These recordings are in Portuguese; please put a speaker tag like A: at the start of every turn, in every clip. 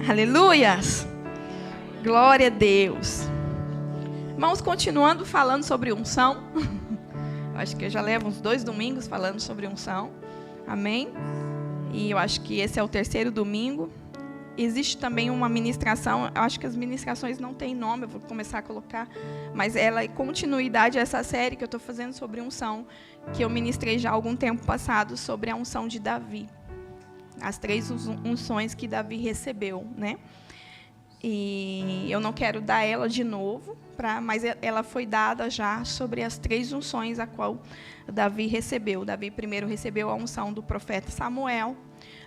A: Aleluias! Glória a Deus. Irmãos, continuando falando sobre unção. Acho que eu já levo uns 2 domingos falando sobre unção. Amém? E eu acho que esse é o 3º domingo. Existe também uma ministração, eu acho que as ministrações não têm nome, eu vou começar a colocar, mas ela é continuidade a essa série que eu estou fazendo sobre unção, que eu ministrei já há algum tempo passado sobre a unção de Davi. As 3 unções que Davi recebeu, né? E eu não quero dar ela de novo, mas ela foi dada já sobre as 3 unções a qual Davi recebeu. Davi primeiro recebeu a unção do profeta Samuel,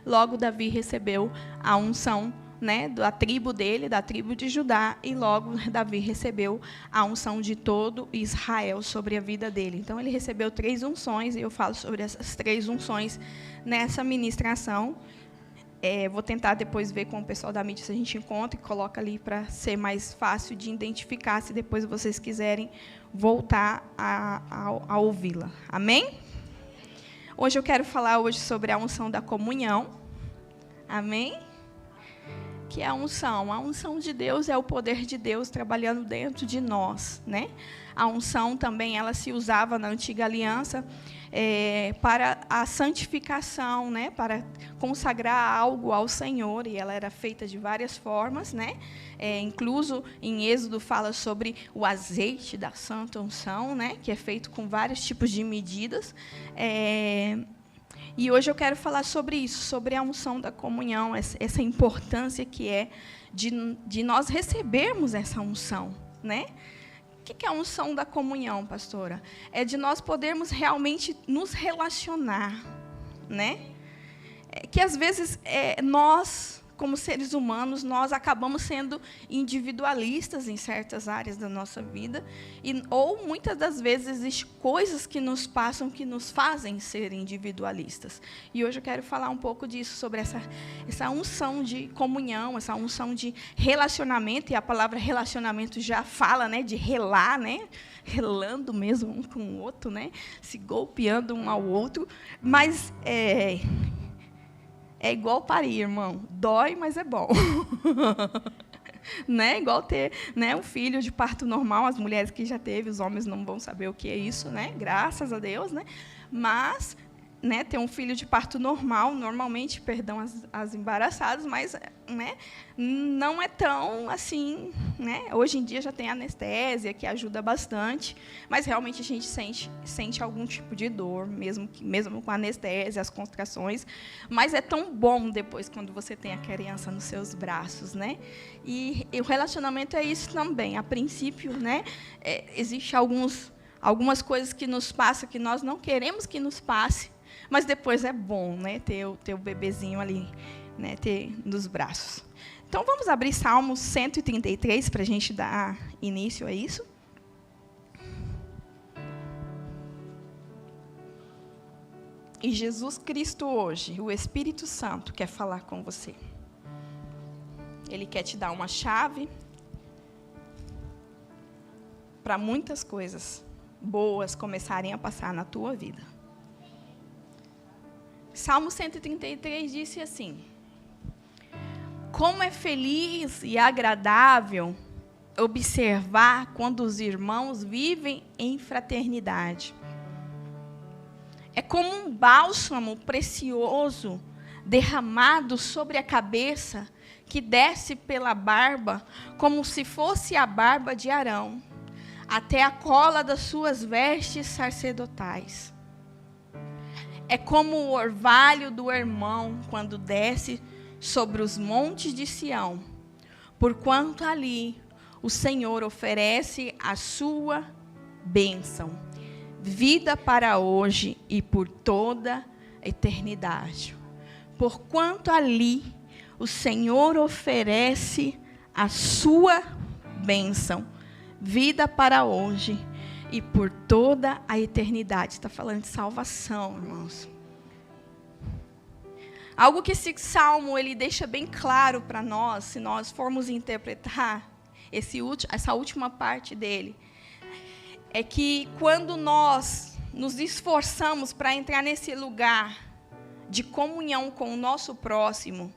A: logo Davi recebeu a unção, né, da tribo dele, da tribo de Judá, e logo Davi recebeu a unção de todo Israel sobre a vida dele. Então ele recebeu 3 unções, e eu falo sobre essas 3 unções nessa ministração. Vou tentar depois ver com o pessoal da mídia se a gente encontra e coloca ali para ser mais fácil de identificar, se depois vocês quiserem voltar a ouvi-la. Amém? Hoje eu quero falar sobre a unção da comunhão. Amém? Que é a unção de Deus é o poder de Deus trabalhando dentro de nós, né? A unção também ela se usava na antiga aliança para a santificação, né? Para consagrar algo ao Senhor, e ela era feita de várias formas, né? Incluso em Êxodo fala sobre o azeite da santa unção, né? Que é feito com vários tipos de medidas. E hoje eu quero falar sobre isso, sobre a unção da comunhão, essa importância que é de nós recebermos essa unção, né? O que é a unção da comunhão, pastora? É de nós podermos realmente nos relacionar, né? Que às vezes nós, como seres humanos, nós acabamos sendo individualistas em certas áreas da nossa vida, ou muitas das vezes existem coisas que nos passam que nos fazem ser individualistas. E hoje eu quero falar um pouco disso, sobre essa unção de comunhão, essa unção de relacionamento, e a palavra relacionamento já fala, né, de relar, né, relando mesmo um com o outro, né, se golpeando um ao outro, mas é igual parir, irmão. Dói, mas é bom. Né? Igual ter, né, um filho de parto normal. As mulheres que já teve, os homens não vão saber o que é isso, né? Graças a Deus, né? Mas, né, ter um filho de parto normal, normalmente, perdão as embaraçadas, mas, né, não é tão assim, né? Hoje em dia já tem anestesia, que ajuda bastante, mas realmente a gente sente algum tipo de dor, mesmo com anestesia, as contrações, mas é tão bom depois quando você tem a criança nos seus braços, né? E o relacionamento é isso também. A princípio, né, existe algumas coisas que nos passam que nós não queremos que nos passe, mas depois é bom, né, ter o bebezinho ali, né, ter nos braços. Então, vamos abrir Salmos 133 para a gente dar início a isso. E Jesus Cristo hoje, o Espírito Santo, quer falar com você. Ele quer te dar uma chave para muitas coisas boas começarem a passar na tua vida. Salmo 133 disse assim: como é feliz e agradável observar quando os irmãos vivem em fraternidade. É como um bálsamo precioso derramado sobre a cabeça, que desce pela barba, como se fosse a barba de Arão, até a cola das suas vestes sacerdotais. É como o orvalho do irmão quando desce sobre os montes de Sião, porquanto ali o Senhor oferece a sua bênção, vida para hoje e por toda a eternidade. Porquanto ali o Senhor oferece a sua bênção, vida para hoje e por toda a eternidade. Está falando de salvação, irmãos. Algo que esse salmo ele deixa bem claro para nós, se nós formos interpretar essa última parte dele, é que quando nós nos esforçamos para entrar nesse lugar de comunhão com o nosso próximo,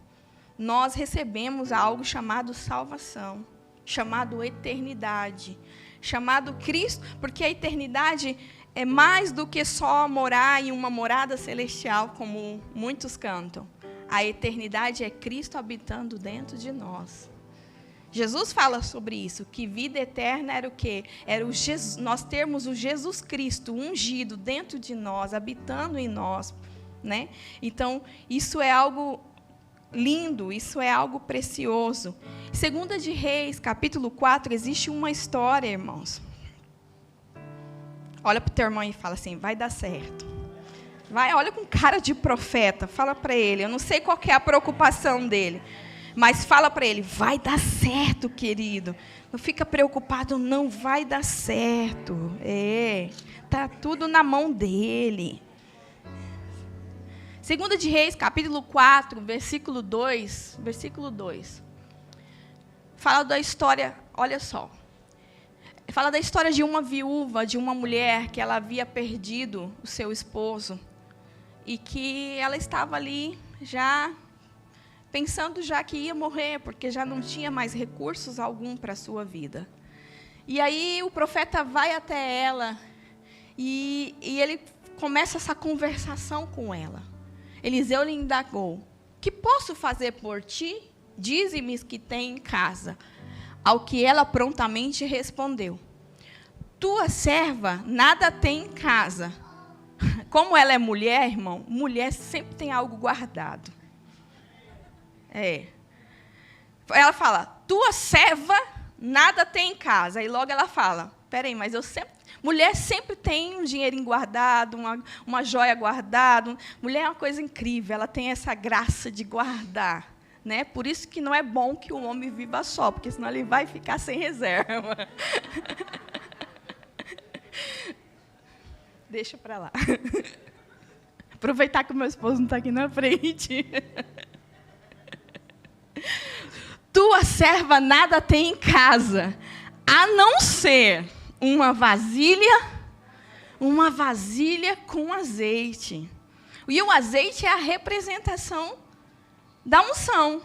A: nós recebemos algo chamado salvação, chamado eternidade, chamado Cristo, porque a eternidade é mais do que só morar em uma morada celestial, como muitos cantam. A eternidade é Cristo habitando dentro de nós. Jesus fala sobre isso, que vida eterna era o quê? Era nós termos o Jesus Cristo ungido dentro de nós, habitando em nós, né? Então, isso é algo lindo, isso é algo precioso. Segunda de Reis, capítulo 4, existe uma história, irmãos. Olha para o teu irmão e fala assim, vai dar certo. Vai, olha com cara de profeta, fala para ele, eu não sei qual que é a preocupação dele, mas fala para ele, vai dar certo, querido. Não fica preocupado, não, vai dar certo. Tá tudo na mão dele. Segunda de Reis, capítulo 4, versículo 2. Fala da história, olha só. Fala da história de uma viúva, de uma mulher que ela havia perdido o seu esposo. E que ela estava ali já pensando já que ia morrer, porque já não tinha mais recursos algum para a sua vida. E aí o profeta vai até ela e ele começa essa conversação com ela. Eliseu lhe indagou, que posso fazer por ti? Dize-me que tem em casa. Ao que ela prontamente respondeu, tua serva nada tem em casa. Como ela é mulher, irmão, mulher sempre tem algo guardado. Ela fala, tua serva nada tem em casa. Aí logo ela fala, peraí, mas mulher sempre tem um dinheirinho guardado, uma joia guardada. Mulher é uma coisa incrível, ela tem essa graça de guardar. Né? Por isso que não é bom que o homem viva só, porque senão ele vai ficar sem reserva. Deixa para lá. Aproveitar que o meu esposo não está aqui na frente. Tua serva nada tem em casa, a não ser uma vasilha com azeite. E o azeite é a representação da unção.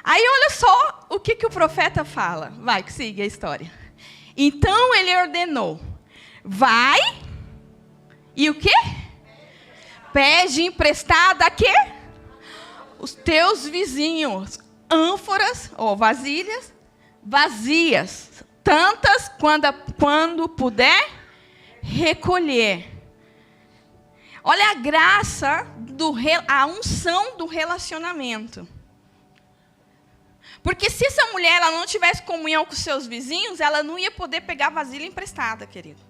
A: Aí olha só o que o profeta fala. Vai, que siga a história. Então ele ordenou, vai, e o quê? Pede emprestada a quê? Os teus vizinhos, ânforas, ou vasilhas, vazias, tantas quando puder recolher. Olha a graça, a unção do relacionamento. Porque se essa mulher ela não tivesse comunhão com seus vizinhos, ela não ia poder pegar vasilha emprestada, querido.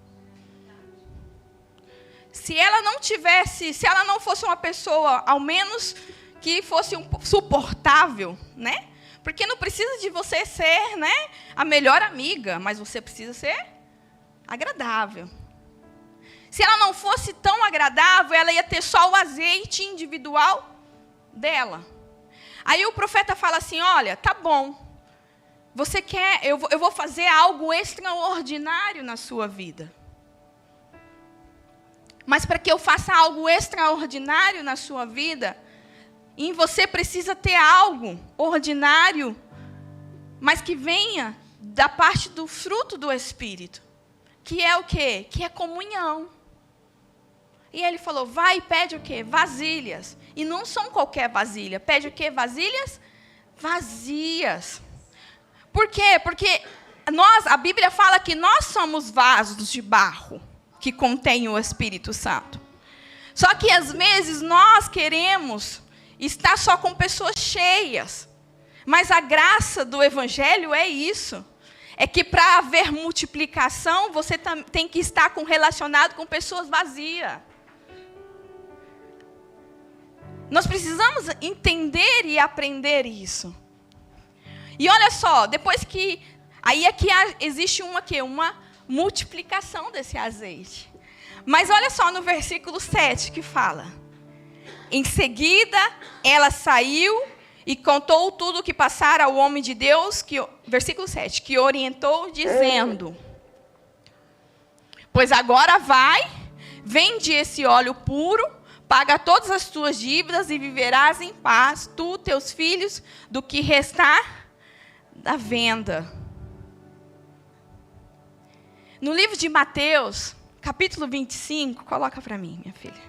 A: Se ela não fosse uma pessoa, ao menos que fosse suportável, né? Porque não precisa de você ser, né, a melhor amiga, mas você precisa ser agradável. Se ela não fosse tão agradável, ela ia ter só o azeite individual dela. Aí o profeta fala assim, olha, tá bom, você quer, eu vou fazer algo extraordinário na sua vida. Mas para que eu faça algo extraordinário na sua vida, em você precisa ter algo ordinário, mas que venha da parte do fruto do Espírito. Que é o quê? Que é comunhão. E ele falou, vai e pede o quê? Vasilhas. E não são qualquer vasilha. Pede o quê? Vasilhas vazias. Por quê? Porque a Bíblia fala que nós somos vasos de barro que contém o Espírito Santo. Só que às vezes nós queremos estar só com pessoas cheias. Mas a graça do Evangelho é isso. É que para haver multiplicação, você tem que estar relacionado com pessoas vazias. Nós precisamos entender e aprender isso. E olha só, depois que... Aí é que existe uma multiplicação desse azeite. Mas olha só no versículo 7 que fala. Em seguida, ela saiu e contou tudo o que passara ao homem de Deus, versículo 7, que orientou dizendo, pois agora vai, vende esse óleo puro, paga todas as tuas dívidas e viverás em paz, tu, teus filhos, do que restar da venda. No livro de Mateus, capítulo 25, coloca para mim, minha filha.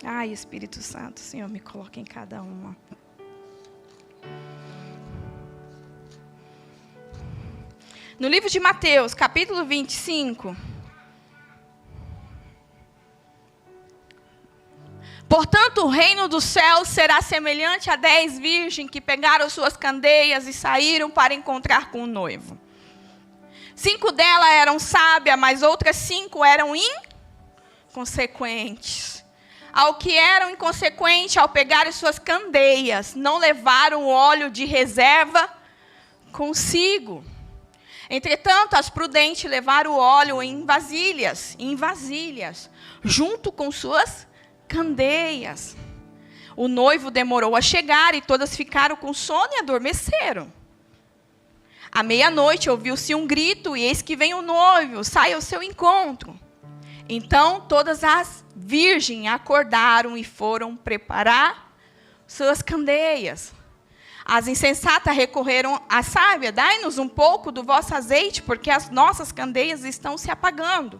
A: Ai, Espírito Santo, Senhor, me coloca em cada uma. No livro de Mateus, capítulo 25. Portanto, o reino dos céus será semelhante a 10 virgens que pegaram suas candeias e saíram para encontrar com o noivo. 5 delas eram sábias, mas outras 5 eram inconsequentes. Ao que eram inconsequentes, ao pegarem suas candeias, não levaram óleo de reserva consigo. Entretanto, as prudentes levaram o óleo em vasilhas, junto com suas candeias. O noivo demorou a chegar e todas ficaram com sono e adormeceram. À meia-noite ouviu-se um grito, e eis que vem o noivo, sai ao seu encontro. Então todas as virgens acordaram e foram preparar suas candeias. As insensatas recorreram à sábia: dai-nos um pouco do vosso azeite, porque as nossas candeias estão se apagando.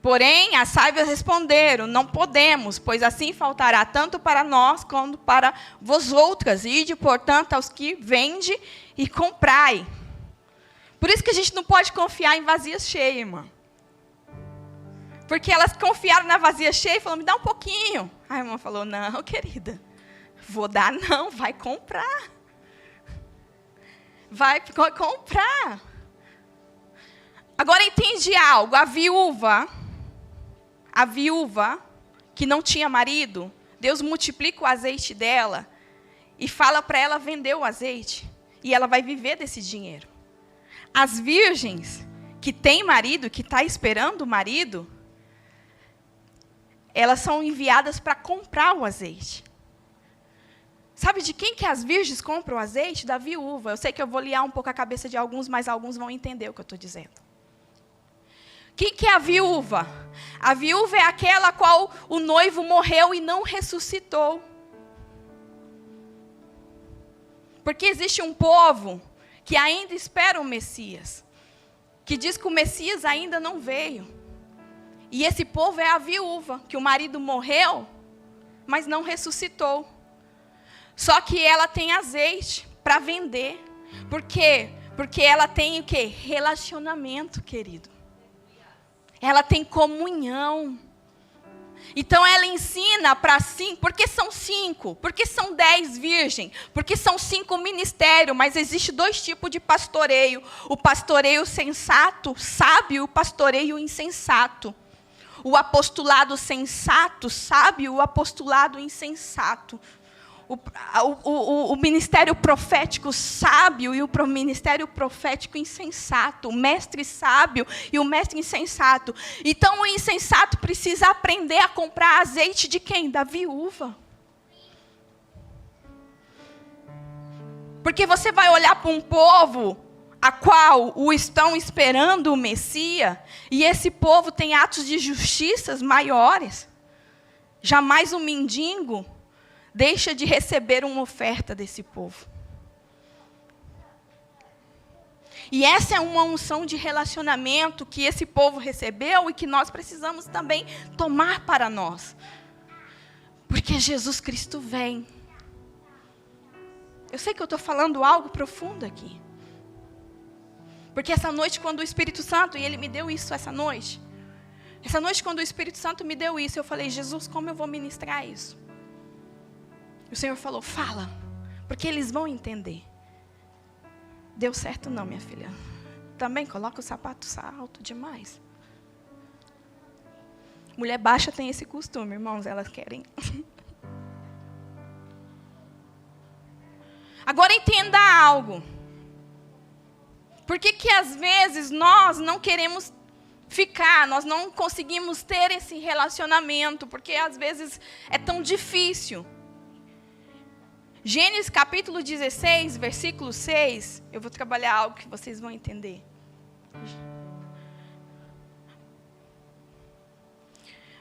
A: Porém, as sábias responderam: não podemos, pois assim faltará tanto para nós quanto para vosotras. Ide, portanto, aos que vende e comprai. Por isso que a gente não pode confiar em vasilhas cheias, irmã. Porque elas confiaram na vazia cheia e falaram: me dá um pouquinho. A irmã falou: não, querida, vou dar não, vai comprar. Vai comprar. Agora entendi algo. A viúva que não tinha marido, Deus multiplica o azeite dela e fala para ela vender o azeite. E ela vai viver desse dinheiro. As virgens que têm marido, que estão esperando o marido, elas são enviadas para comprar o azeite. Sabe de quem que as virgens compram o azeite? Da viúva. Eu sei que eu vou liar um pouco a cabeça de alguns, mas alguns vão entender o que eu estou dizendo. Quem que é a viúva? A viúva é aquela a qual o noivo morreu e não ressuscitou. Porque existe um povo que ainda espera o Messias, que diz que o Messias ainda não veio. E esse povo é a viúva, que o marido morreu, mas não ressuscitou. Só que ela tem azeite para vender. Por quê? Porque ela tem o quê? Relacionamento, querido. Ela tem comunhão. Então ela ensina para 5, porque são 5, porque são 10 virgens, porque são 5 ministérios, mas existe 2 tipos de pastoreio: o pastoreio sensato, sábio, e o pastoreio insensato. O apostolado sensato, sábio, o apostolado insensato. O ministério profético sábio e o ministério profético insensato. O mestre sábio e o mestre insensato. Então o insensato precisa aprender a comprar azeite de quem? Da viúva. Porque você vai olhar para um povo a qual o estão esperando o Messias, e esse povo tem atos de justiças maiores. Jamais um mendigo deixa de receber uma oferta desse povo. E essa é uma unção de relacionamento que esse povo recebeu e que nós precisamos também tomar para nós. Porque Jesus Cristo vem. Eu sei que eu estou falando algo profundo aqui. Porque essa noite, quando o Espírito Santo, e Ele me deu isso essa noite, quando o Espírito Santo me deu isso, eu falei: Jesus, como eu vou ministrar isso? O Senhor falou: fala, porque eles vão entender. Deu certo não, minha filha? Também coloca o sapato alto demais. Mulher baixa tem esse costume, irmãos, elas querem. Agora entenda algo. Por que às vezes nós não queremos ficar, nós não conseguimos ter esse relacionamento? Porque às vezes é tão difícil. Gênesis capítulo 16, versículo 6, eu vou trabalhar algo que vocês vão entender.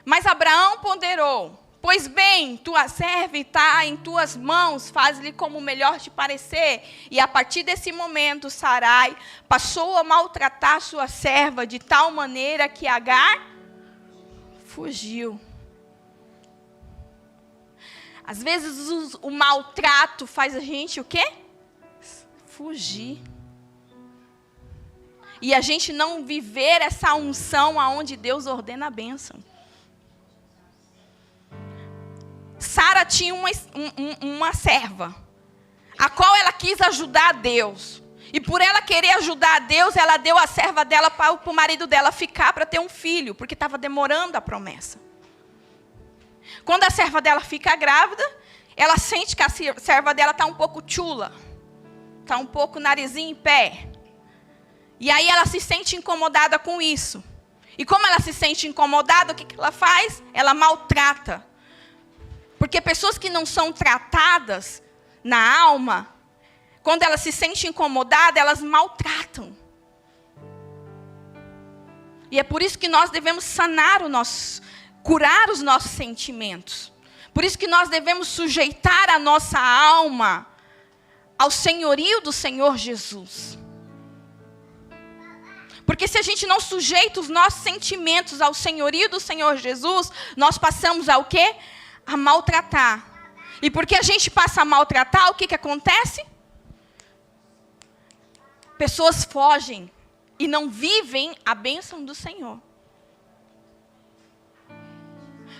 A: Mas Abraão ponderou: pois bem, tua serva está em tuas mãos, faz-lhe como melhor te parecer. E a partir desse momento, Sarai passou a maltratar sua serva de tal maneira que Agar fugiu. Às vezes o maltrato faz a gente o quê? Fugir. E a gente não viver essa unção aonde Deus ordena a bênção. Sara tinha uma serva, a qual ela quis ajudar a Deus. E por ela querer ajudar a Deus, ela deu a serva dela para o marido dela ficar para ter um filho, porque estava demorando a promessa. Quando a serva dela fica grávida, ela sente que a serva dela está um pouco chula, está um pouco narizinho em pé. E aí ela se sente incomodada com isso. E como ela se sente incomodada, o que ela faz? Ela maltrata. Porque pessoas que não são tratadas na alma, quando elas se sentem incomodadas, elas maltratam. E é por isso que nós devemos sanar curar os nossos sentimentos. Por isso que nós devemos sujeitar a nossa alma ao senhorio do Senhor Jesus. Porque se a gente não sujeita os nossos sentimentos ao senhorio do Senhor Jesus, nós passamos a o quê? A maltratar. E porque a gente passa a maltratar, o que acontece? Pessoas fogem e não vivem a bênção do Senhor.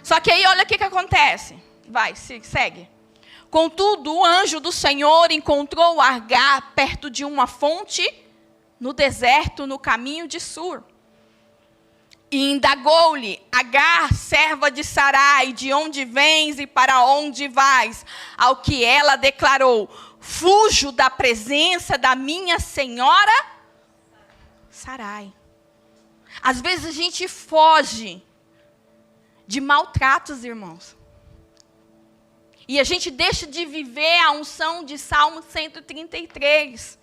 A: Só que aí olha o que acontece. Vai, segue. Contudo, o anjo do Senhor encontrou Agar perto de uma fonte no deserto, no caminho de Sur. E indagou-lhe: Agar, serva de Sarai, de onde vens e para onde vais? Ao que ela declarou: fujo da presença da minha senhora Sarai. Às vezes a gente foge de maltratos, irmãos. E a gente deixa de viver a unção de Salmo 133,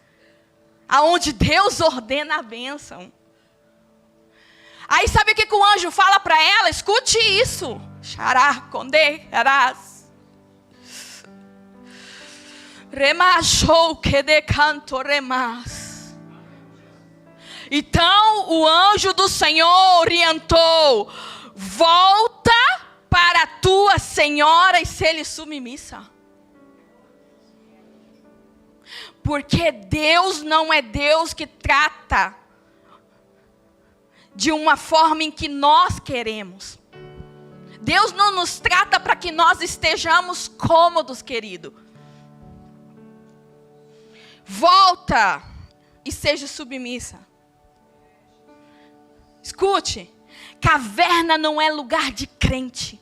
A: aonde Deus ordena a bênção. Aí sabe o que o anjo fala para ela? Escute isso. Xará, conde, arás. Remachou que de canto remas. Então o anjo do Senhor orientou: volta para a tua senhora e ser-lhe submissa. Porque Deus não é Deus que trata de uma forma em que nós queremos. Deus não nos trata para que nós estejamos cômodos, querido. Volta e seja submissa. Escute, caverna não é lugar de crente.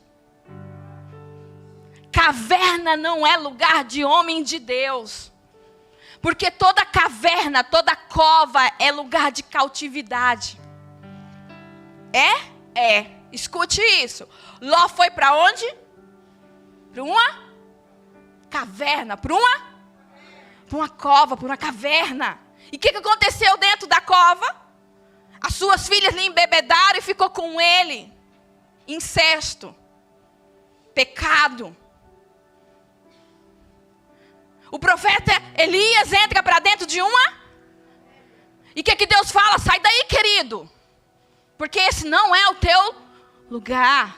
A: Caverna não é lugar de homem de Deus. Porque toda caverna, toda cova é lugar de cautividade. É. Escute isso. Ló foi para onde? Para uma caverna. Para uma cova, para uma caverna. E o que aconteceu dentro da cova? As suas filhas lhe embebedaram e ficou com ele. Incesto. Pecado. O profeta Elias entra para dentro de uma. E o que Deus fala? Sai daí, querido. Porque esse não é o teu lugar.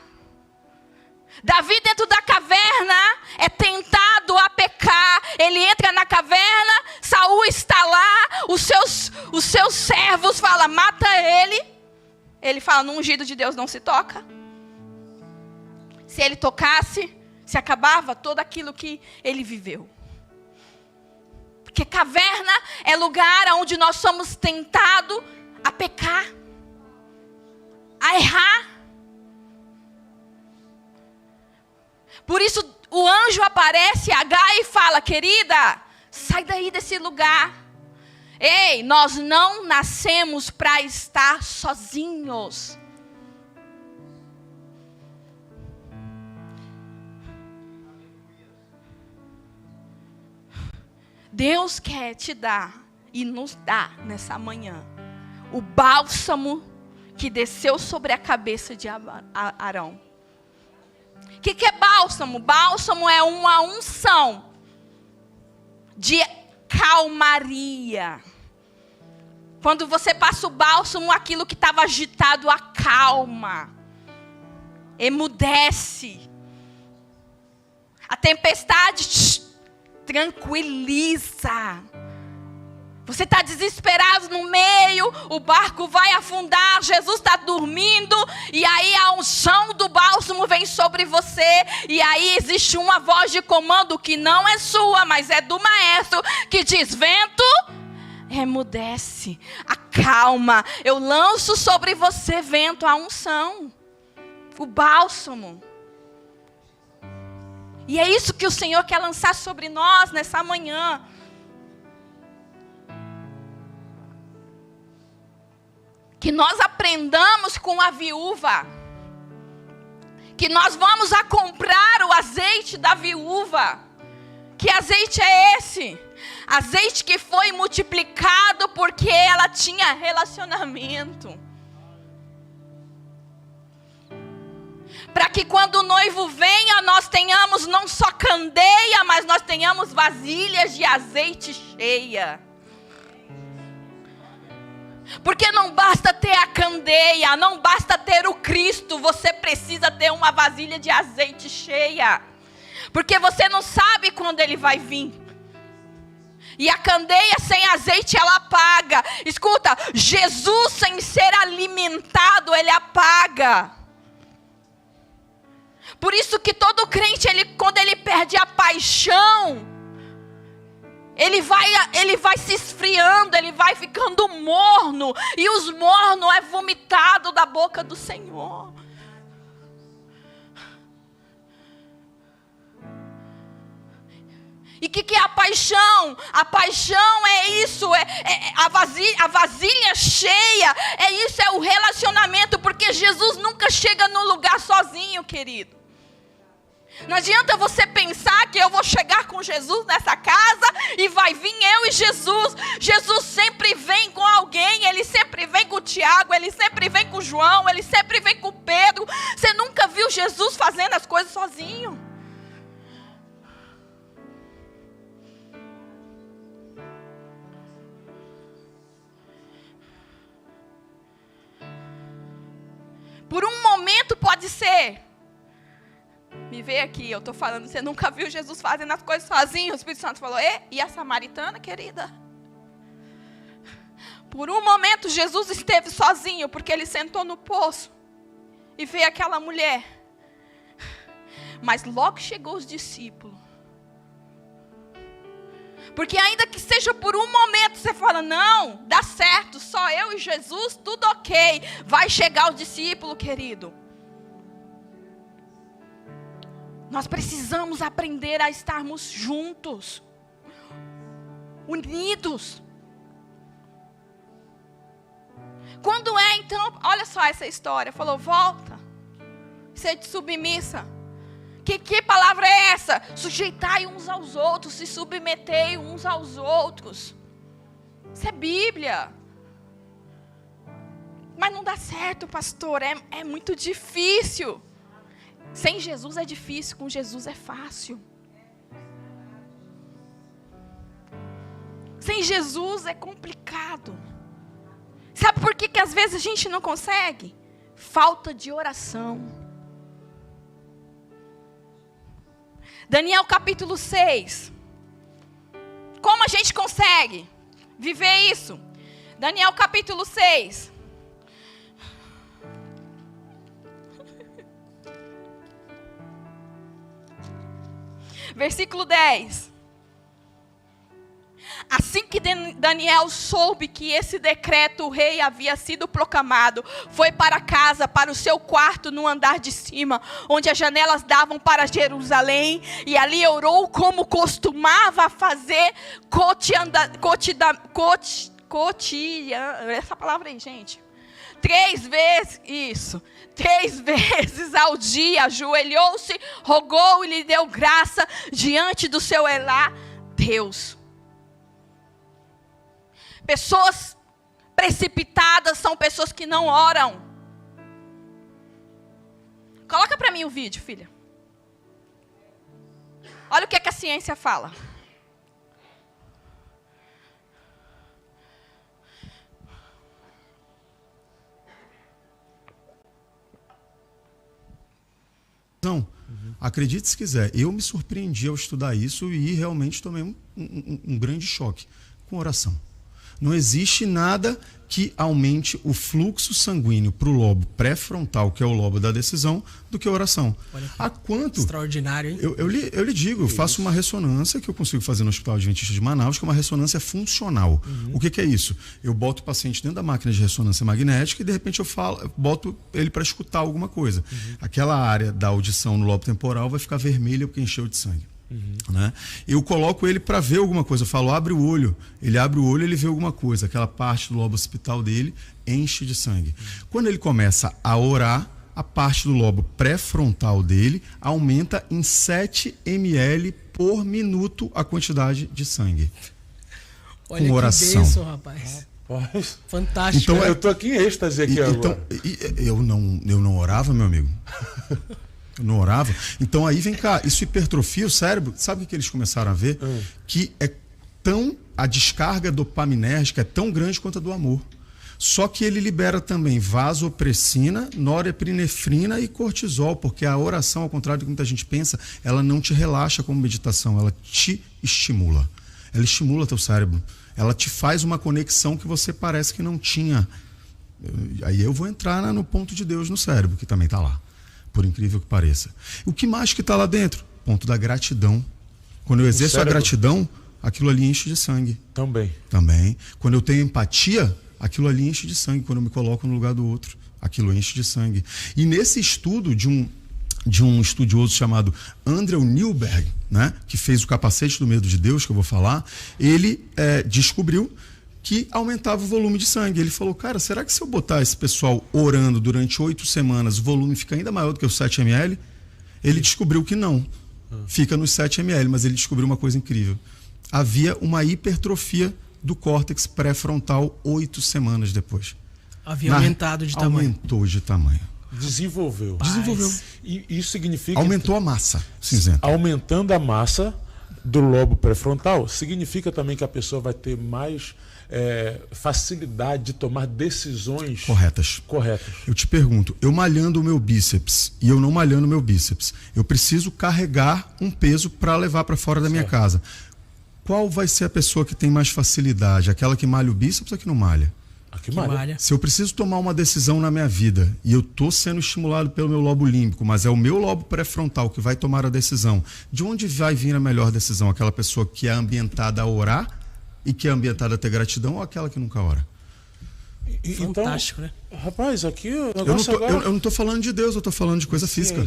A: Davi dentro da caverna é tentado a pecar. Ele entra na caverna, Saul está lá, os seus servos falam: mata ele. Ele fala: no ungido de Deus não se toca. Se ele tocasse, se acabava todo aquilo que ele viveu. Porque caverna é lugar onde nós somos tentados a pecar, a errar. Por isso o anjo aparece a Agar e fala: querida, sai daí desse lugar. Ei, nós não nascemos para estar sozinhos. Deus quer te dar e nos dá nessa manhã o bálsamo que desceu sobre a cabeça de Arão. O que é bálsamo? Bálsamo é uma unção de calmaria. Quando você passa o bálsamo, aquilo que estava agitado acalma, emudece. A tempestade tranquiliza. Você está desesperado no meio, o barco vai afundar, Jesus está dormindo, e aí a unção do bálsamo vem sobre você, e aí existe uma voz de comando que não é sua, mas é do maestro, que diz: vento, emudece, acalma, eu lanço sobre você, vento, a unção, o bálsamo. E é isso que o Senhor quer lançar sobre nós nessa manhã. Que nós aprendamos com a viúva. Que nós vamos a comprar o azeite da viúva. Que azeite é esse? Azeite que foi multiplicado porque ela tinha relacionamento. Para que quando o noivo venha, nós tenhamos não só candeia, mas nós tenhamos vasilhas de azeite cheia. Porque não basta ter a candeia, não basta ter o Cristo, você precisa ter uma vasilha de azeite cheia. Porque você não sabe quando ele vai vir. E a candeia sem azeite, ela apaga. Escuta, Jesus sem ser alimentado, ele apaga. Por isso que todo crente, quando ele perde a paixão, ele vai se esfriando, ele vai ficando morno. E os mornos é vomitado da boca do Senhor. E o que é a paixão? A paixão é isso, a vasilha cheia, é isso, é o relacionamento. Porque Jesus nunca chega no lugar sozinho, querido. Não adianta você pensar que eu vou chegar com Jesus nessa casa e vai vir eu e Jesus. Jesus sempre vem com alguém, ele sempre vem com o Tiago, ele sempre vem com o João, ele sempre vem com o Pedro. Você nunca viu Jesus fazendo as coisas sozinho. Por um momento pode ser. Me vê aqui, eu estou falando, você nunca viu Jesus fazendo as coisas sozinho? O Espírito Santo falou: e a samaritana, querida? Por um momento Jesus esteve sozinho, porque ele sentou no poço e veio aquela mulher. Mas logo chegou os discípulos. Porque ainda que seja por um momento, você fala: não, dá certo, só eu e Jesus, tudo ok. Vai chegar o discípulo, querido. Nós precisamos aprender a estarmos juntos, unidos. Quando é então, olha só essa história, falou: volta, sede submissa. Que palavra é essa? Sujeitai uns aos outros, se submetei uns aos outros. Isso é Bíblia. Mas não dá certo, pastor, é muito difícil. Sem Jesus é difícil, com Jesus é fácil. Sem Jesus é complicado. Sabe por que às vezes a gente não consegue? Falta de oração. Daniel capítulo 6. Como a gente consegue viver isso? Daniel capítulo 6. Versículo 10. Assim que Daniel soube que esse decreto do rei havia sido proclamado, foi para casa, para o seu quarto no andar de cima, onde as janelas davam para Jerusalém, e ali orou como costumava fazer essa palavra aí, gente. 3 vezes ao dia, ajoelhou-se, rogou e lhe deu graça diante do seu Elá, Deus. Pessoas precipitadas são pessoas que não oram. Coloca para mim o vídeo, filha. Olha o que a ciência fala.
B: Não, acredite se quiser, eu me surpreendi ao estudar isso e realmente tomei um grande choque com oração. Não existe nada que aumente o fluxo sanguíneo para o lobo pré-frontal, que é o lobo da decisão, do que a oração. Há quanto?
C: Extraordinário, hein?
B: Eu lhe digo, eu faço uma ressonância que eu consigo fazer no Hospital Adventista de Manaus, que é uma ressonância funcional. O que é isso? Eu boto o paciente dentro da máquina de ressonância magnética e de repente eu boto ele para escutar alguma coisa. Aquela área da audição no lobo temporal vai ficar vermelha porque encheu de sangue. Né? Eu coloco ele para ver alguma coisa, eu falo, abre o olho, ele abre o olho, ele vê alguma coisa, aquela parte do lobo occipital dele enche de sangue. Quando ele começa a orar, a parte do lobo pré-frontal dele aumenta em 7 ml por minuto a quantidade de sangue.
C: Olha
B: com oração.
C: Que bênção, rapaz. Fantástico.
D: Então, eu tô aqui em êxtase aqui agora.
B: Eu não orava, meu amigo. Eu não orava. Então aí vem cá, isso hipertrofia o cérebro. Sabe o que eles começaram a ver? Que a descarga dopaminérgica é tão grande quanto a do amor. Só que ele libera também vasopressina, norepinefrina e cortisol, porque a oração, ao contrário do que muita gente pensa, ela não te relaxa como meditação, ela te estimula. Ela estimula teu cérebro. Ela te faz uma conexão que você parece que não tinha. Aí eu vou entrar no ponto de Deus no cérebro, que também está lá. Por incrível que pareça. O que mais que está lá dentro? Ponto da gratidão. Quando eu exerço a gratidão, aquilo ali enche de sangue. Também. Quando eu tenho empatia, aquilo ali enche de sangue. Quando eu me coloco no lugar do outro, aquilo enche de sangue. E nesse estudo de um estudioso chamado Andrew Newberg, né, que fez o Capacete do Medo de Deus, que eu vou falar, ele descobriu que aumentava o volume de sangue. Ele falou, cara, será que se eu botar esse pessoal orando durante 8 semanas, o volume fica ainda maior do que os 7 ml? Ele descobriu que não. Fica nos 7 ml, mas ele descobriu uma coisa incrível. Havia uma hipertrofia do córtex pré-frontal 8 semanas depois.
C: Havia aumentado de tamanho.
B: Aumentou de tamanho.
D: Desenvolveu. E isso significa...
B: Aumentou a massa cinzenta.
D: Aumentando a massa do lobo pré-frontal, significa também que a pessoa vai ter mais facilidade de tomar decisões corretas.
B: Eu te pergunto, eu malhando o meu bíceps e eu não malhando o meu bíceps, eu preciso carregar um peso para levar para fora da minha casa. Qual vai ser a pessoa que tem mais facilidade? Aquela que malha o bíceps ou que não malha?
D: A que malha.
B: Se eu preciso tomar uma decisão na minha vida e eu estou sendo estimulado pelo meu lobo límbico, mas é o meu lobo pré-frontal que vai tomar a decisão, de onde vai vir a melhor decisão? Aquela pessoa que é ambientada a orar e que é ambientada a ter gratidão, ou aquela que nunca ora?
C: Fantástico, né?
D: Rapaz, aqui o
B: negócio eu não estou falando de Deus, eu estou falando de coisa física.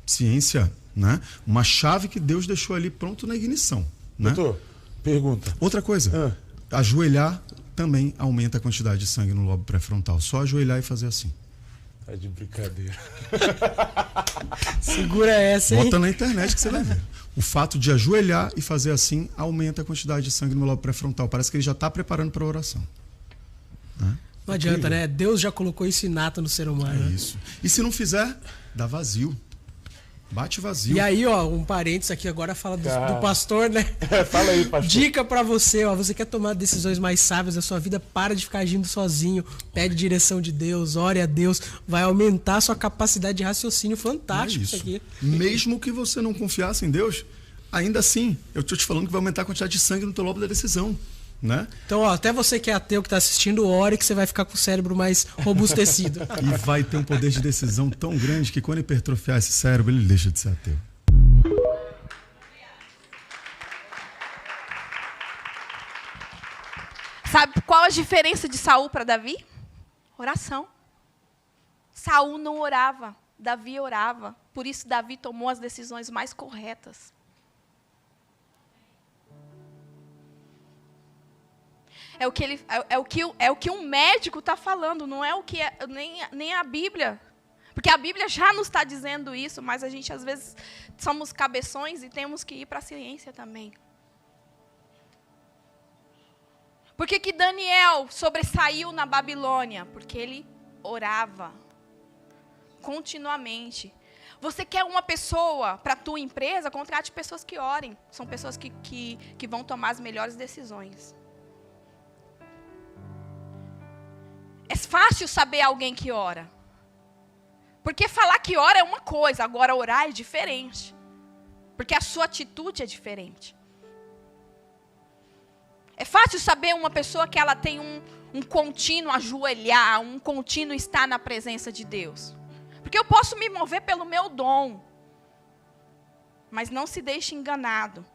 B: Ciência, né? Uma chave que Deus deixou ali pronto na ignição. Né?
D: Doutor, pergunta.
B: Outra coisa, ajoelhar também aumenta a quantidade de sangue no lobo pré-frontal. Só ajoelhar e fazer assim.
D: Tá de brincadeira.
C: Segura essa, hein?
B: Bota na internet que você vai ver. O fato de ajoelhar e fazer assim aumenta a quantidade de sangue no lobo pré-frontal. Parece que ele já está preparando para a oração. Né?
C: Não adianta, né? Deus já colocou isso inato no ser humano.
B: É isso. E se não fizer, dá vazio. Bate vazio.
C: E aí, ó, um parênteses aqui agora fala do pastor, né?
D: Fala aí, pastor.
C: Dica pra você, ó, você quer tomar decisões mais sábias da sua vida, para de ficar agindo sozinho, pede direção de Deus, ore a Deus, vai aumentar a sua capacidade de raciocínio. Fantástico isso aqui.
B: Mesmo que você não confiasse em Deus, ainda assim, eu tô te falando que vai aumentar a quantidade de sangue no teu lobo da decisão. Né?
C: Então, ó, até você que é ateu, que está assistindo, ore que você vai ficar com o cérebro mais robustecido.
B: E vai ter um poder de decisão tão grande que quando hipertrofiar esse cérebro, ele deixa de ser ateu.
A: Sabe qual a diferença de Saul para Davi? Oração. Saul não orava, Davi orava. Por isso Davi tomou as decisões mais corretas. É o que um médico está falando, não é o que nem a Bíblia. Porque a Bíblia já nos está dizendo isso, mas a gente às vezes somos cabeções e temos que ir para a ciência também. Por que Daniel sobressaiu na Babilônia? Porque ele orava continuamente. Você quer uma pessoa para a tua empresa? Contrate pessoas que orem. São pessoas que vão tomar as melhores decisões. É fácil saber alguém que ora. Porque falar que ora é uma coisa, agora orar é diferente. Porque a sua atitude é diferente. É fácil saber uma pessoa que ela tem um contínuo ajoelhar, um contínuo estar na presença de Deus. Porque eu posso me mover pelo meu dom. Mas não se deixe enganado.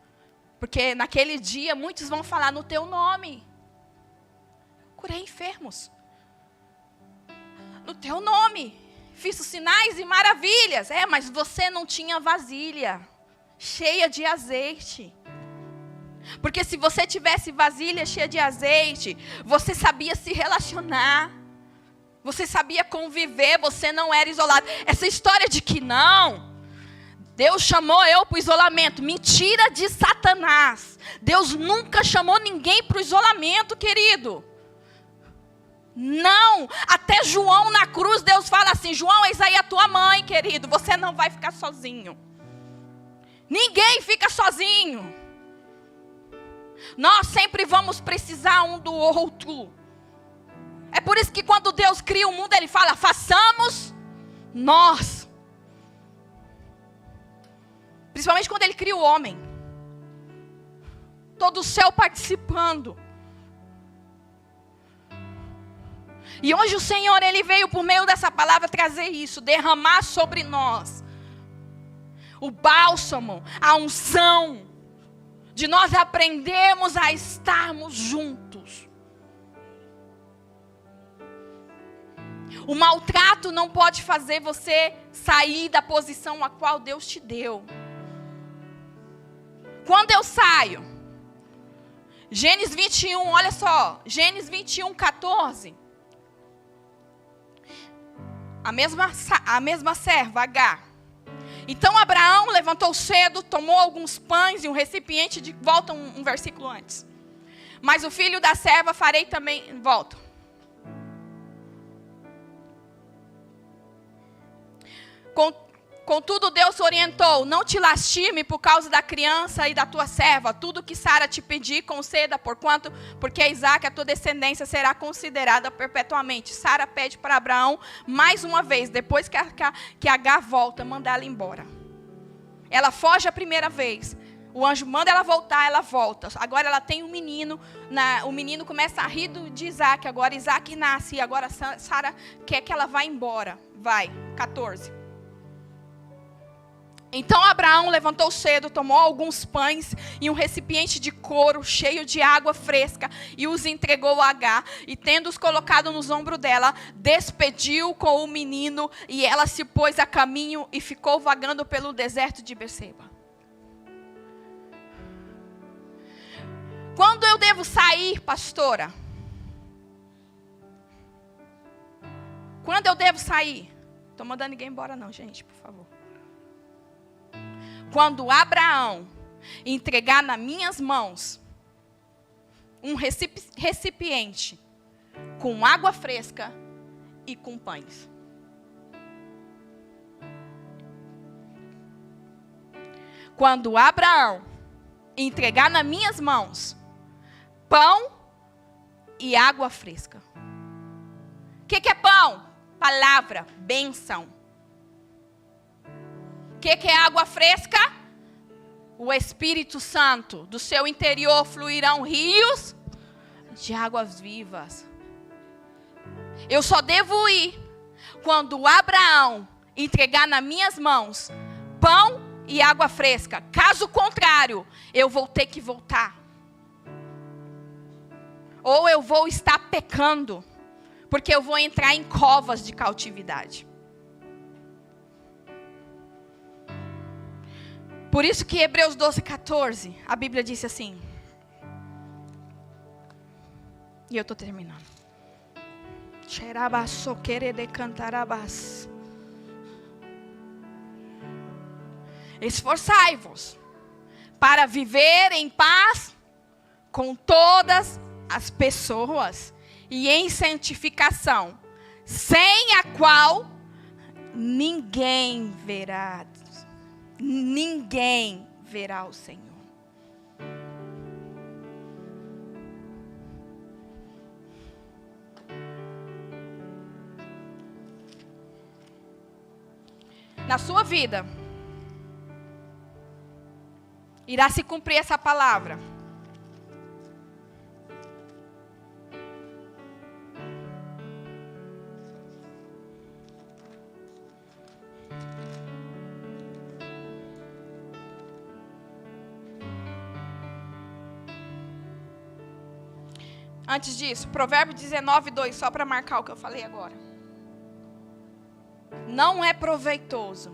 A: Porque naquele dia muitos vão falar no teu nome. Curei enfermos. No teu nome. Fiz os sinais e maravilhas. Mas você não tinha vasilha cheia de azeite. Porque se você tivesse vasilha cheia de azeite, você sabia se relacionar. Você sabia conviver, você não era isolado. Essa história de que não, Deus chamou eu para o isolamento. Mentira de Satanás. Deus nunca chamou ninguém para o isolamento, querido. Não. Até João na cruz, Deus fala assim: João, eis aí a tua mãe, querido. Você não vai ficar sozinho. Ninguém fica sozinho. Nós sempre vamos precisar um do outro. É por isso que quando Deus cria o mundo, Ele fala: façamos nós. Principalmente quando Ele cria o homem. Todo o céu participando. E hoje o Senhor, Ele veio por meio dessa palavra trazer isso. Derramar sobre nós o bálsamo, a unção. De nós aprendermos a estarmos juntos. O maltrato não pode fazer você sair da posição a qual Deus te deu. Quando eu saio, Gênesis 21, olha só, Gênesis 21, 14. A mesma serva, Agar. Então Abraão levantou cedo, tomou alguns pães e um recipiente de... Volta um versículo antes. Mas o filho da serva farei também... Volta. Contudo, Deus orientou: não te lastime por causa da criança e da tua serva. Tudo que Sara te pedir, conceda, porque Isaac, a tua descendência, será considerada perpetuamente. Sara pede para Abraão, mais uma vez, depois que Agar volta, mandar ela embora. Ela foge a primeira vez. O anjo manda ela voltar, ela volta. Agora ela tem um menino. O menino começa a rir de Isaac. Agora Isaac nasce. E agora Sara quer que ela vá embora. Vai, 14. Então Abraão levantou cedo, tomou alguns pães e um recipiente de couro cheio de água fresca e os entregou a Agar. E tendo-os colocado nos ombros dela, despediu com o menino e ela se pôs a caminho e ficou vagando pelo deserto de Berseba. Quando eu devo sair, pastora? Quando eu devo sair? Não estou mandando ninguém embora não, gente, por favor. Quando Abraão entregar nas minhas mãos um recipiente com água fresca e com pães. Quando Abraão entregar nas minhas mãos pão e água fresca. O que é pão? Palavra, bênção. O que é água fresca? O Espírito Santo. Do seu interior fluirão rios de águas vivas. Eu só devo ir quando Abraão entregar nas minhas mãos pão e água fresca. Caso contrário, eu vou ter que voltar. Ou eu vou estar pecando, porque eu vou entrar em covas de cautividade. Por isso que Hebreus 12, 14, a Bíblia disse assim. E eu estou terminando. Esforçai-vos para viver em paz com todas as pessoas e em santificação, sem a qual ninguém verá o Senhor. Na sua vida, irá se cumprir essa palavra. Antes disso, Provérbios 19:2, só para marcar o que eu falei agora. Não é proveitoso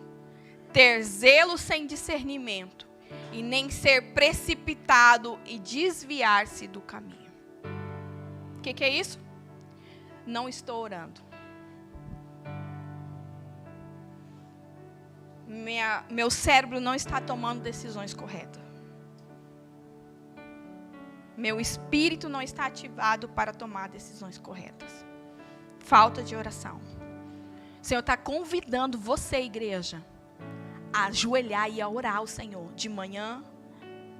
A: ter zelo sem discernimento, e nem ser precipitado e desviar-se do caminho. O que é isso? Não estou orando. Meu cérebro não está tomando decisões corretas. Meu espírito não está ativado para tomar decisões corretas. Falta de oração. O Senhor está convidando você, igreja, a ajoelhar e a orar ao Senhor. De manhã,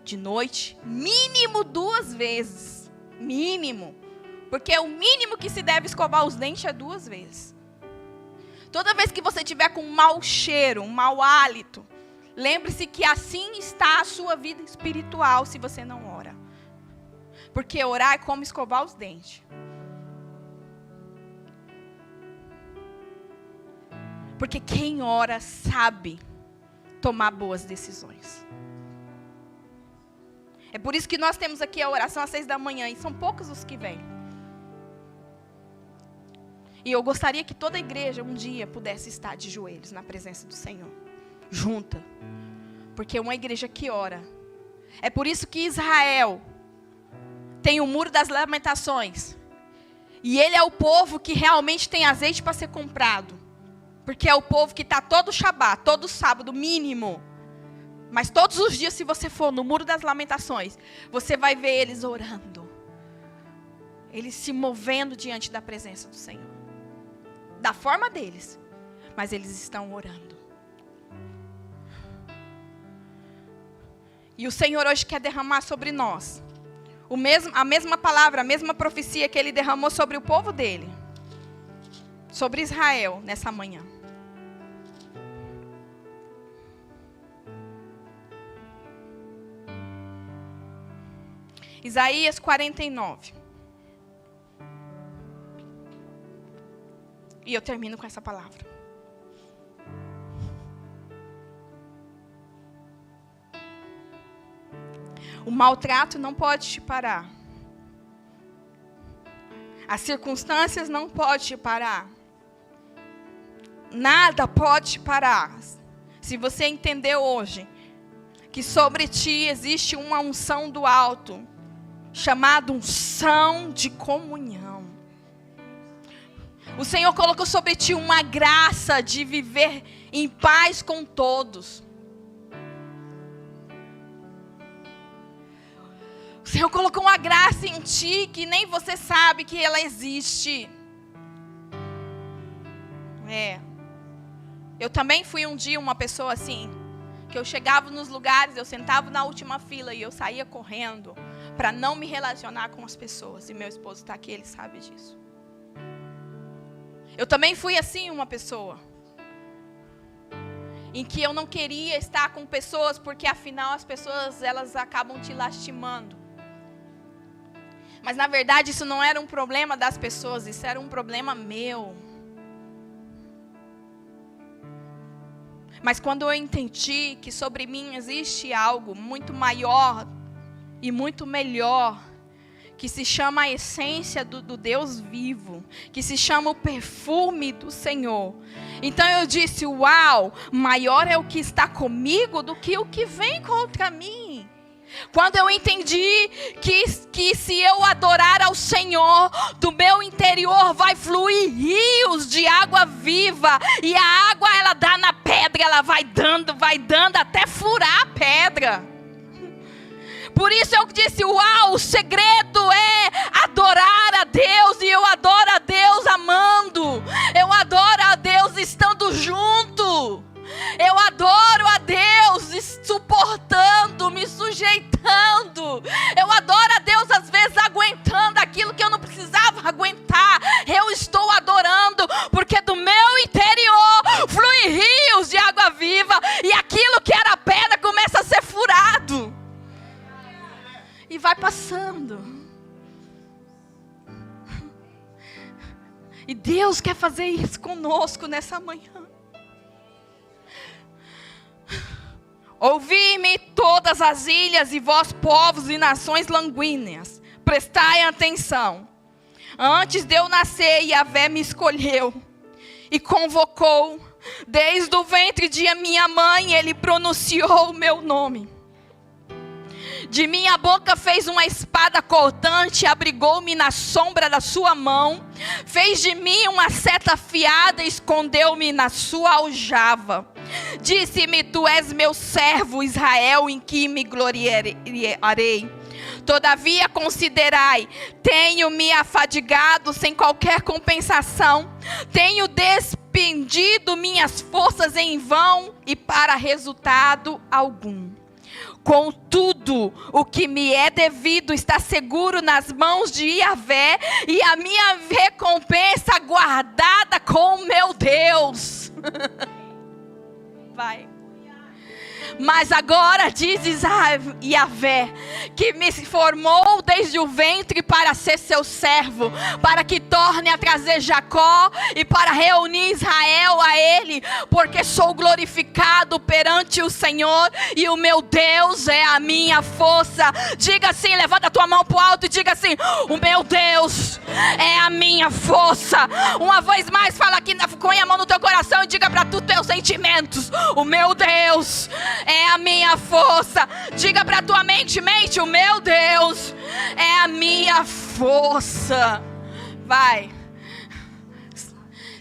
A: de noite, mínimo 2 vezes. Mínimo. Porque é o mínimo que se deve escovar os dentes é 2 vezes. Toda vez que você tiver com um mau cheiro, um mau hálito, lembre-se que assim está a sua vida espiritual se você não ora. Porque orar é como escovar os dentes. Porque quem ora sabe tomar boas decisões. É por isso que nós temos aqui a oração às 6 da manhã. E são poucos os que vêm. E eu gostaria que toda a igreja um dia pudesse estar de joelhos na presença do Senhor. Junta. Porque é uma igreja que ora. É por isso que Israel tem o muro das lamentações. E ele é o povo que realmente tem azeite para ser comprado. Porque é o povo que está todo Shabat, todo sábado, mínimo. Mas todos os dias, se você for no Muro das Lamentações, você vai ver eles orando. Eles se movendo diante da presença do Senhor. Da forma deles. Mas eles estão orando. E o Senhor hoje quer derramar sobre nós a mesma palavra, a mesma profecia que Ele derramou sobre o povo dele. Sobre Israel nessa manhã. Isaías 49. E eu termino com essa palavra. O maltrato não pode te parar. As circunstâncias não podem te parar. Nada pode te parar. Se você entendeu hoje que sobre ti existe uma unção do alto, chamada unção de comunhão. O Senhor colocou sobre ti uma graça de viver em paz com todos. O Senhor colocou uma graça em ti que nem você sabe que ela existe. Eu também fui um dia uma pessoa assim, que eu chegava nos lugares, eu sentava na última fila e eu saía correndo para não me relacionar com as pessoas. E meu esposo está aqui, ele sabe disso. Eu também fui assim uma pessoa, em que eu não queria estar com pessoas, porque afinal as pessoas elas acabam te lastimando. Mas na verdade isso não era um problema das pessoas, isso era um problema meu. Mas quando eu entendi que sobre mim existe algo muito maior e muito melhor, que se chama a essência do Deus vivo, que se chama o perfume do Senhor. Então eu disse, uau, maior é o que está comigo do que o que vem contra mim. Quando eu entendi que se eu adorar ao Senhor, do meu interior vai fluir rios de água viva. E a água ela dá na pedra, ela vai dando até furar a pedra. Por isso eu disse, uau, o segredo é adorar a Deus. E eu adoro a Deus amando. Eu adoro a Deus estando junto. vai passando. E Deus quer fazer isso conosco nessa manhã. Ouvi-me todas as ilhas e vós povos e nações languíneas. Prestai atenção. Antes de eu nascer, Yahvé me escolheu e convocou. Desde o ventre de minha mãe, Ele pronunciou o meu nome. De minha boca fez uma espada cortante, abrigou-me na sombra da sua mão. Fez de mim uma seta afiada, escondeu-me na sua aljava. Disse-me, tu és meu servo Israel, em que me gloriarei. Todavia considerai, tenho me afadigado sem qualquer compensação. Tenho despendido minhas forças em vão e para resultado algum. Contudo, o que me é devido está seguro nas mãos de Yahvé, e a minha recompensa guardada com o meu Deus. Vai. Mas agora dizes a Yahvé, que me formou desde o ventre para ser seu servo, para que torne a trazer Jacó e para reunir Israel a ele, porque sou glorificado perante o Senhor e o meu Deus é a minha força. Diga assim, levanta a tua mão para o alto e diga assim: o meu Deus é a minha força. Uma vez mais, fala aqui, põe a mão no teu coração e diga para tu teus sentimentos: o meu Deus é a minha força. Diga para tua mente, o meu Deus é a minha força. Vai.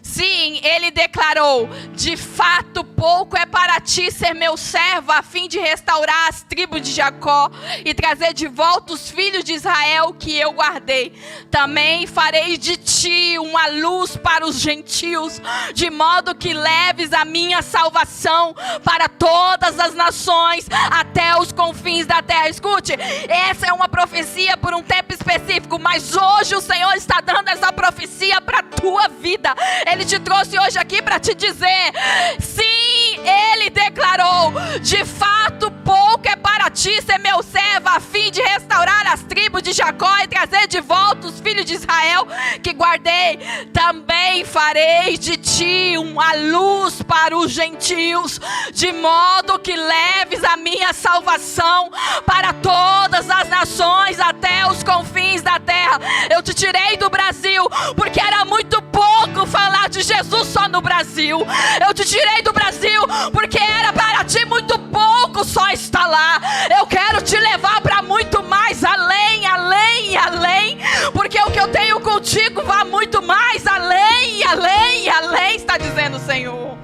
A: Sim, ele declarou: de fato pouco é para ti ser meu servo, a fim de restaurar as tribos de Jacó e trazer de volta os filhos de Israel que eu guardei. Também farei de ti uma luz para os gentios, de modo que leves a minha salvação para todas as nações, até os confins da terra. Escute, essa é uma profecia por um tempo específico, mas hoje o Senhor está dando essa profecia para a tua vida. Ele te trouxe hoje aqui para te dizer: sim, ele declarou: de fato pouco é para ti ser meu servo, a fim de restaurar as tribos de Jacó e trazer de volta os filhos de Israel que guardei. Também farei de ti uma luz para os gentios, de modo que leves a minha salvação para todas as nações, até os confins da terra. Eu te tirei do Brasil porque era muito pouco falar de Jesus só no Brasil. Eu te tirei do Brasil porque era para ti muito pouco só estar lá. Eu quero te levar para muito mais além, além e além, porque o que eu tenho contigo vai muito mais além, além, além, está dizendo o Senhor.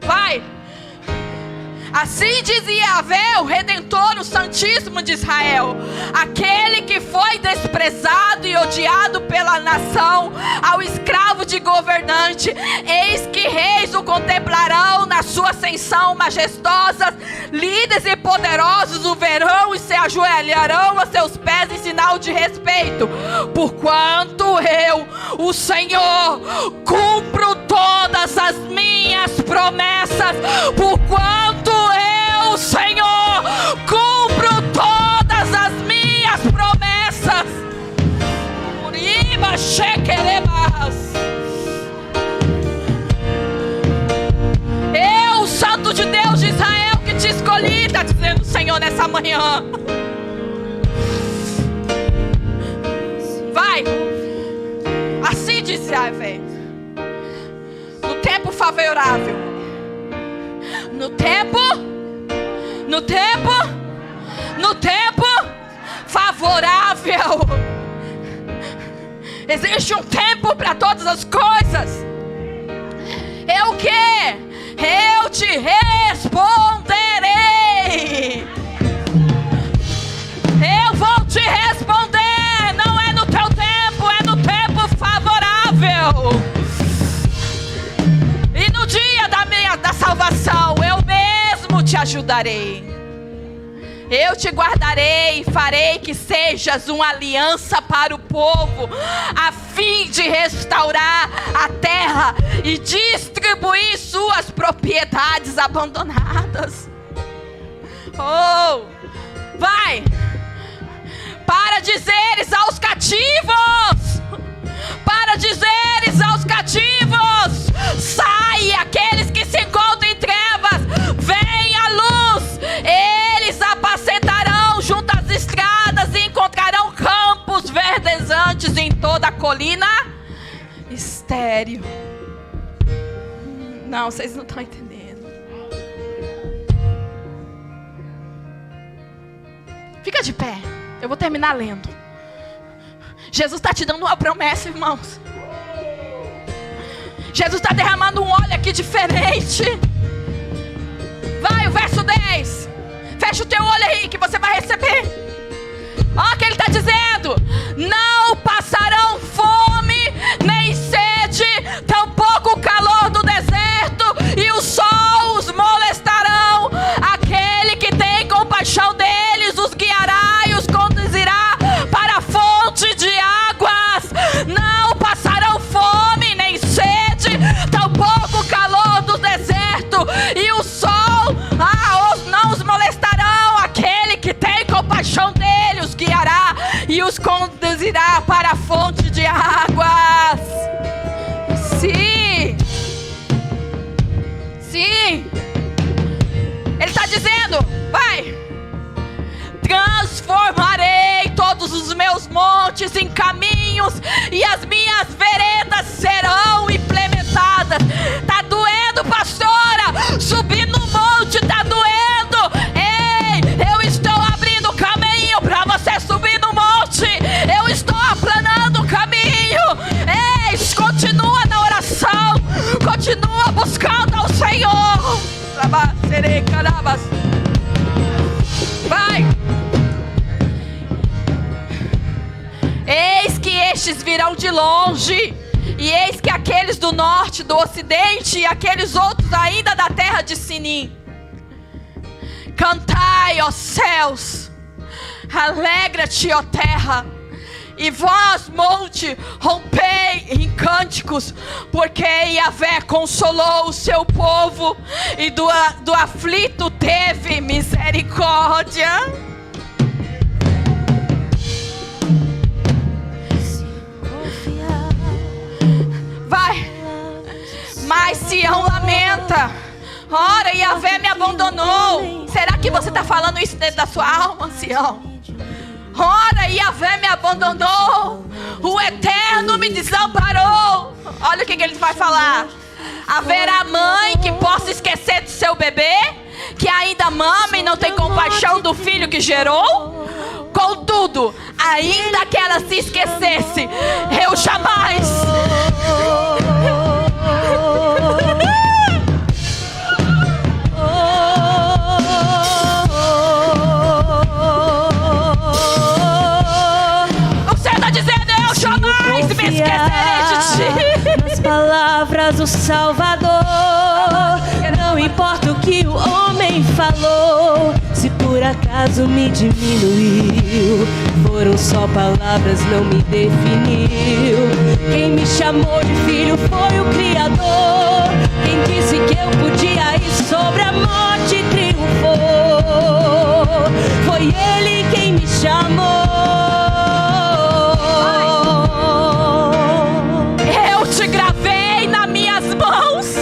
A: Vai. Assim diz Yahvé, o Redentor, o Santíssimo de Israel, aquele que foi desprezado e odiado pela nação, ao escravo de governante. Eis que reis o contemplarão na sua ascensão majestosa, líderes e poderosos o verão e se ajoelharão a seus pés em sinal de respeito. Porquanto eu, o Senhor, cumpro todas as minhas promessas. Porquanto eu, Senhor, cumpro todas as minhas promessas. Uriba shekerebas. Eu, Santo de Deus de Israel, que te escolhi, está dizendo o Senhor nessa manhã. Vai. Assim diz Yahvé: no tempo favorável, no tempo favorável. Existe um tempo para todas as coisas. Eu te responderei. Eu vou te responder. Não é no teu tempo, é no tempo favorável. E no dia da salvação, eu mesmo te ajudarei. Eu te guardarei e farei que sejas uma aliança para o povo, a fim de restaurar a terra e distribuir suas propriedades abandonadas. Oh, Vai. Para dizeres aos cativos, sai, aqueles que se encontram em trevas, vem a luz. Eles apacentarão junto às estradas e encontrarão campos verdejantes em toda a colina estéril. Não, vocês não estão entendendo. Fica de pé. Eu vou terminar lendo. Jesus está te dando uma promessa, irmãos. Jesus está derramando um óleo aqui diferente. Vai, o verso 10. Fecha o teu olho aí que você vai receber. Olha o que ele está dizendo. Não passarão fome nem sede, tampouco o calor do deserto, e o sol os molestarão. Aquele que tem compaixão deles os guiará e os conduzirá para a fonte de águas. Não passarão fome nem sede, tampouco o calor do deserto, e o sol não os molestarão. Aquele que tem compaixão deles os guiará e os conduzirá para a fonte de águas. Sim. Ele está dizendo, vai. Transformarei todos os meus montes em caminhos, e as minhas veredas serão implementadas. Tá doendo, pastora? Subir no monte tá doendo. Ei, eu estou abrindo caminho para você subir no monte. Eu estou aplanando o caminho. Ei, continua na oração, continua buscando ao Senhor. Vai. Eis que estes virão de longe, e eis que aqueles do norte, do ocidente, e aqueles outros ainda da terra de Sinim. Cantai, ó céus, alegra-te, ó terra, e vós, monte, rompei em cânticos, porque Yahvé consolou o seu povo, e do aflito teve misericórdia. Vai. Mas Sião lamenta. Ora, Yahvé me abandonou. Será que você está falando isso dentro da sua alma, Sião? Ora, Yahvé me abandonou. O Eterno me desamparou. Olha o que ele vai falar. Haverá mãe que possa esquecer do seu bebê, que ainda mama e não tem compaixão do filho que gerou? Contudo, ainda que ela se esquecesse, eu jamais. Você está dizendo, eu jamais me esquecerei de ti.
E: Nas palavras do Salvador, não importa o que o homem falou, se por acaso me diminuiu, foram só palavras, não me definiu. Quem me chamou de filho foi o Criador. Quem disse que eu podia ir sobre a morte triunfou. Foi Ele quem me chamou.
A: Eu te gravei nas minhas mãos.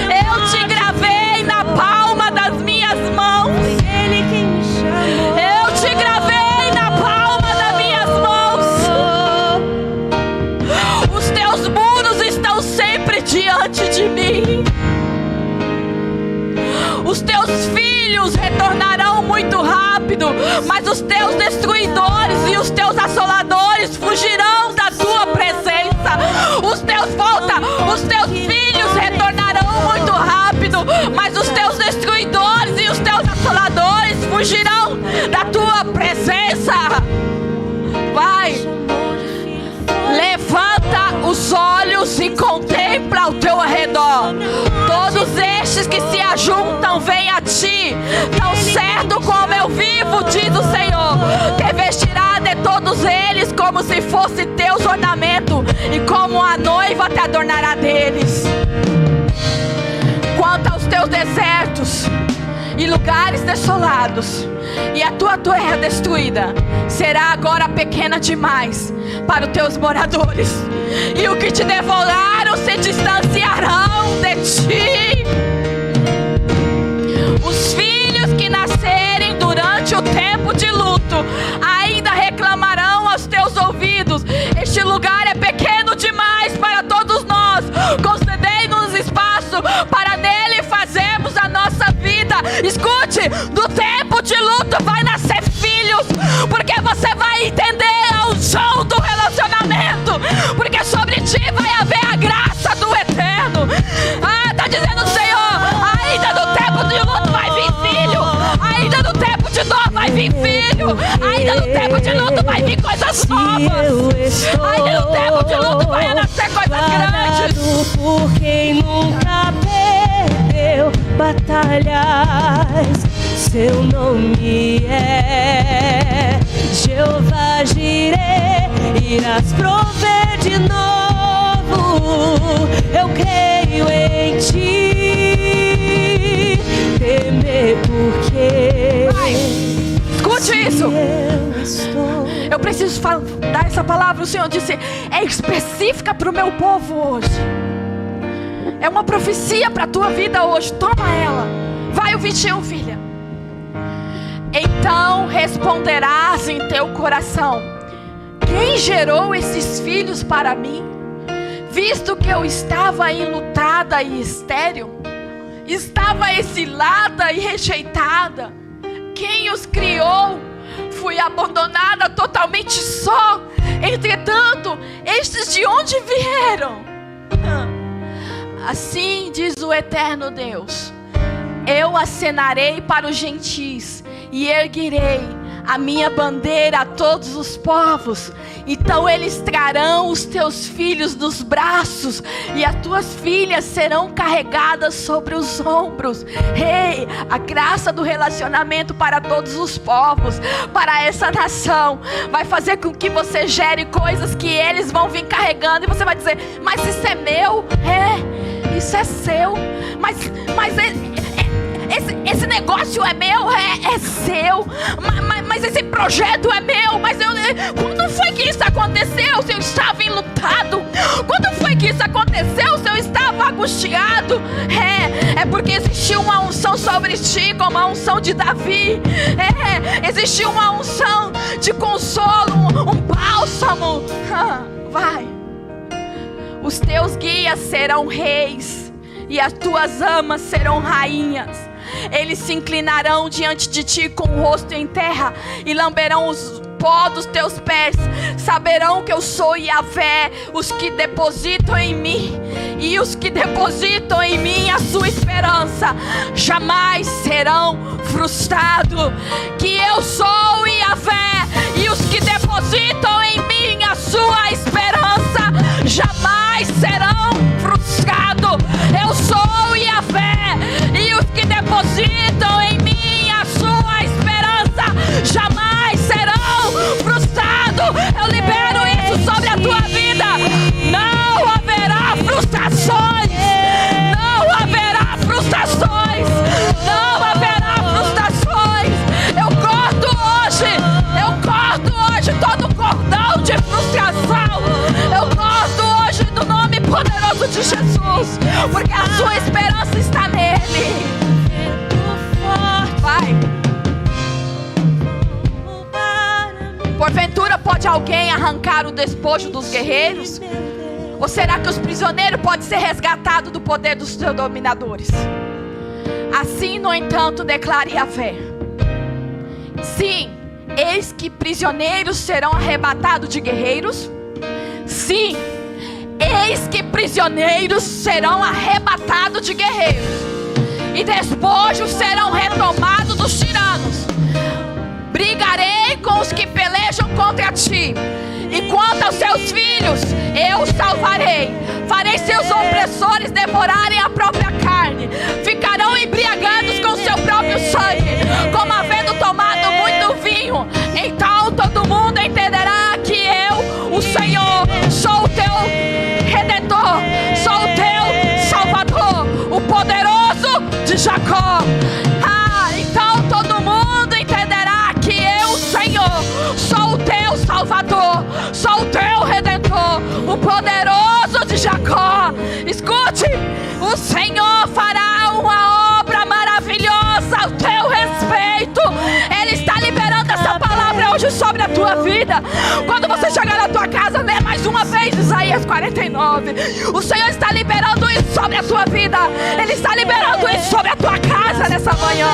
A: Eu te gravei na palma das minhas mãos.
E: Ele quem me chamou.
A: Eu te gravei na palma das minhas mãos. Os teus muros estão sempre diante de mim. Os teus filhos retornarão muito rápido, mas os teus destruidores e os teus assoladores fugirão da tua presença. Os teus filhos retornarão muito rápido, mas os teus destruidores e os teus assoladores fugirão da tua presença. Vai, levanta os olhos e contempla ao teu redor. Todos estes que se ajuntam vêm a ti. Tão certo como eu vivo, diz o Senhor, te vestirá de todos eles como se fosse teus ornamentos, e como a noiva te adornará deles. Quanto aos teus desertos, e lugares desolados, e a tua terra destruída será agora pequena demais para os teus moradores, e o que te devoraram se distanciarão de ti. Os filhos que nascerem durante o tempo de luto ainda reclamarão aos teus ouvidos: este lugar é pequeno demais para todos nós, concedei-nos espaço para nele fazermos a nossa vida. Escute, do tempo de luto vai nascer filhos, porque você vai entender a unção do relacionamento, porque sobre ti vai haver a graça do eterno. Tá dizendo o Senhor: ainda no tempo de luto vai vir filho, ainda no tempo de dor vai vir filho, ainda no tempo de luto vai vir coisas novas, ainda no tempo de luto vai nascer coisas grandes.
E: Por quem nunca perdeu batalhas, seu nome é Jeová Jireh, irás prover de novo. Eu creio em ti, temer porque
A: escute isso. Eu preciso dar essa palavra. O Senhor disse: é específica para o meu povo hoje. É uma profecia para a tua vida hoje. Toma ela. Vai o 21, filha. Então responderás em teu coração: quem gerou esses filhos para mim? Visto que eu estava enlutada e estéril, estava exilada e rejeitada. Quem os criou? Fui abandonada totalmente só. Entretanto, estes de onde vieram? Assim diz o eterno Deus: eu acenarei para os gentis e erguerei a minha bandeira a todos os povos. Então eles trarão os teus filhos nos braços, e as tuas filhas serão carregadas sobre os ombros. Ei, a graça do relacionamento para todos os povos, para essa nação, vai fazer com que você gere coisas que eles vão vir carregando, e você vai dizer: mas isso é meu? Isso é seu. Mas esse negócio é meu? É seu. Mas esse projeto é meu. Mas quando foi que isso aconteceu? Se eu estava enlutado? Quando foi que isso aconteceu? Se eu estava angustiado? É porque existiu uma unção sobre ti, como a unção de Davi. Existiu uma unção de consolo, um bálsamo. Vai. Os teus guias serão reis, e as tuas amas serão rainhas. Eles se inclinarão diante de ti com o rosto em terra, e lamberão os pó dos teus pés. Saberão que eu sou Yahvé, os que depositam em mim, e os que depositam em mim a sua esperança jamais serão frustrados. Que eu sou Yahvé, e os que depositam em mim a sua esperança jamais serão frustrados. Eu sou Yahvé, e os que depositam em mim a sua esperança jamais serão frustrados. Eu libero isso sobre a tua vida. Não haverá frustrações. Não haverá frustrações. Não haverá frustrações. Eu corto hoje todo cordão de frustração. Eu corto hoje no nome poderoso de Jesus, porque a sua esperança está nele. Vai. Porventura pode alguém arrancar o despojo dos guerreiros? Ou será que os prisioneiros podem ser resgatados do poder dos seus dominadores? Assim, no entanto, declara Yahvé: sim, eis que prisioneiros serão arrebatados de guerreiros. Sim, eis que prisioneiros serão arrebatados de guerreiros, e despojos serão retomados dos tiranos. Brigarei com os que pelejam contra ti, e quanto aos seus filhos, eu os salvarei. Farei seus opressores devorarem a própria carne, ficarão embriagados com seu próprio sangue, como havendo tomado muito vinho. Então todo mundo entenderá que eu, o Senhor, sou o teu Redentor, sou o teu Salvador, o poderoso de Jacó. tua vida. Quando você chegar na tua casa, lê mais uma vez Isaías 49. O Senhor está liberando isso sobre a tua vida. Ele está liberando isso sobre a tua casa nessa manhã.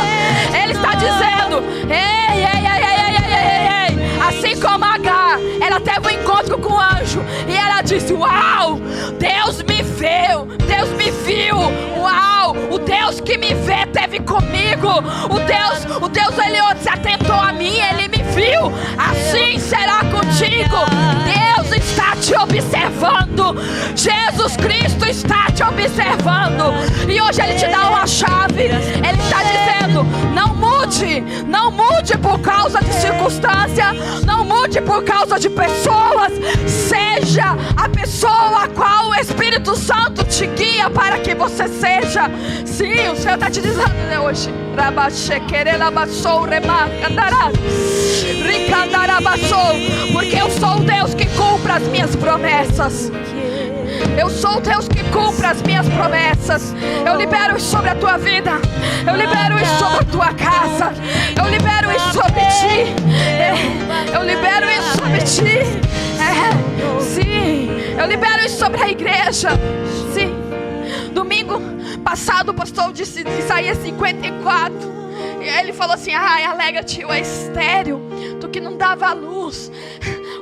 A: Ele está dizendo: ei, ei, ei, ei, ei, ei, ei. Assim como Agar, ela teve um encontro com o anjo e ela disse: uau, Deus me viu, Deus me viu. Uau, o Deus que me vê teve comigo. O Deus ele se atentou a mim, ele me viu. Assim será contigo. Deus está te observando. Jesus Cristo está te observando. E hoje ele te dá uma chave. Ele está dizendo: não mude por causa de circunstância, não mude por causa de pessoas. Seja a pessoa a qual o Espírito Santo te guia para que você seja. Sim, o Senhor está te dizendo, né, hoje. Porque eu sou o Deus que cumpre as minhas promessas. Eu sou o Deus que cumpre as minhas promessas. Eu libero isso sobre a tua vida. Eu libero isso sobre a tua casa. Eu libero isso sobre ti. Eu libero isso sobre ti. Sim, eu libero isso sobre a igreja. Sim. Domingo passado o pastor disse Isaías 54. E ele falou assim: ai, alega-te, ó estéril, tu que não dava luz.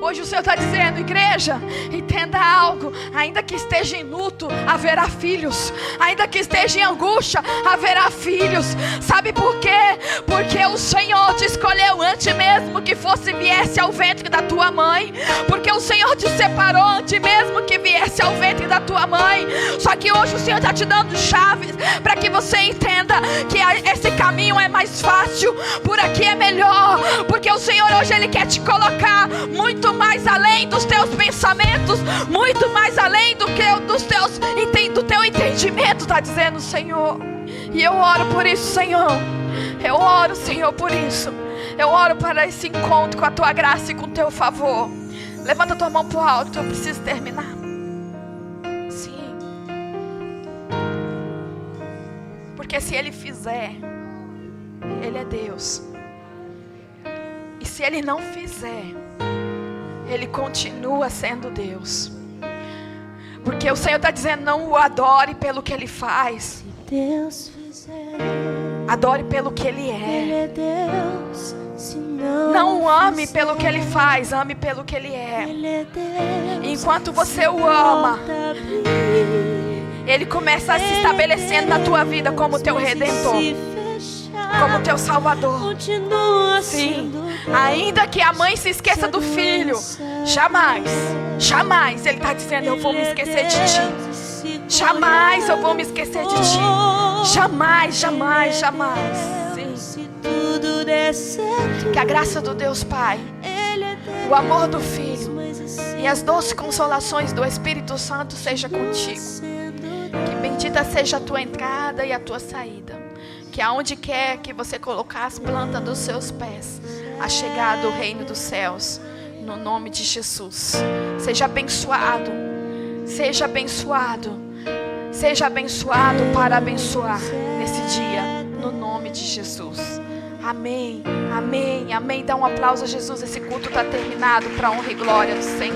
A: Hoje o Senhor está dizendo: igreja, entenda algo. Ainda que esteja em luto, haverá filhos. Ainda que esteja em angústia, haverá filhos. Sabe por quê? Porque o Senhor te escolheu antes mesmo que viesse ao ventre da tua mãe. Porque o Senhor te separou antes mesmo que viesse ao ventre da tua mãe. Só que hoje o Senhor está te dando chaves para que você entenda que esse caminho é mais fácil. Por aqui é melhor. Porque o Senhor hoje ele quer te colocar muito mais além dos teus pensamentos, muito mais além do teu entendimento, está dizendo o Senhor. E eu oro por isso, Senhor. Eu oro, Senhor, por isso. Eu oro para esse encontro com a tua graça e com o teu favor. Levanta a tua mão para o alto, eu preciso terminar. Sim. Porque se Ele fizer, Ele é Deus. E se Ele não fizer, Ele continua sendo Deus. Porque o Senhor está dizendo: não o adore pelo que Ele faz,
E: Deus fizer,
A: adore pelo que Ele é.
E: Ele é Deus. Se
A: não o ame pelo que Ele faz, ame pelo que Ele é.
E: Ele é Deus.
A: Enquanto você o ama, Ele começa a se estabelecendo na tua vida como teu Redentor, como teu Salvador. Sim. Ainda que a mãe se esqueça do filho, jamais Ele está dizendo: eu vou me esquecer de ti. Jamais eu vou me esquecer de ti. Jamais. Sim. Que a graça do Deus Pai, o amor do Filho e as doces consolações do Espírito Santo seja contigo. Que bendita seja a tua entrada e a tua saída. Que aonde quer que você colocar as plantas dos seus pés, a chegada do reino dos céus, no nome de Jesus. Seja abençoado. Seja abençoado. Seja abençoado para abençoar nesse dia, no nome de Jesus. Amém, amém, amém. Dá um aplauso a Jesus. Esse culto está terminado para a honra e glória do Senhor.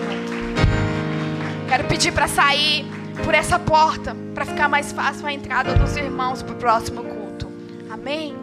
A: Quero pedir para sair por essa porta, para ficar mais fácil a entrada dos irmãos para o próximo culto. Amém.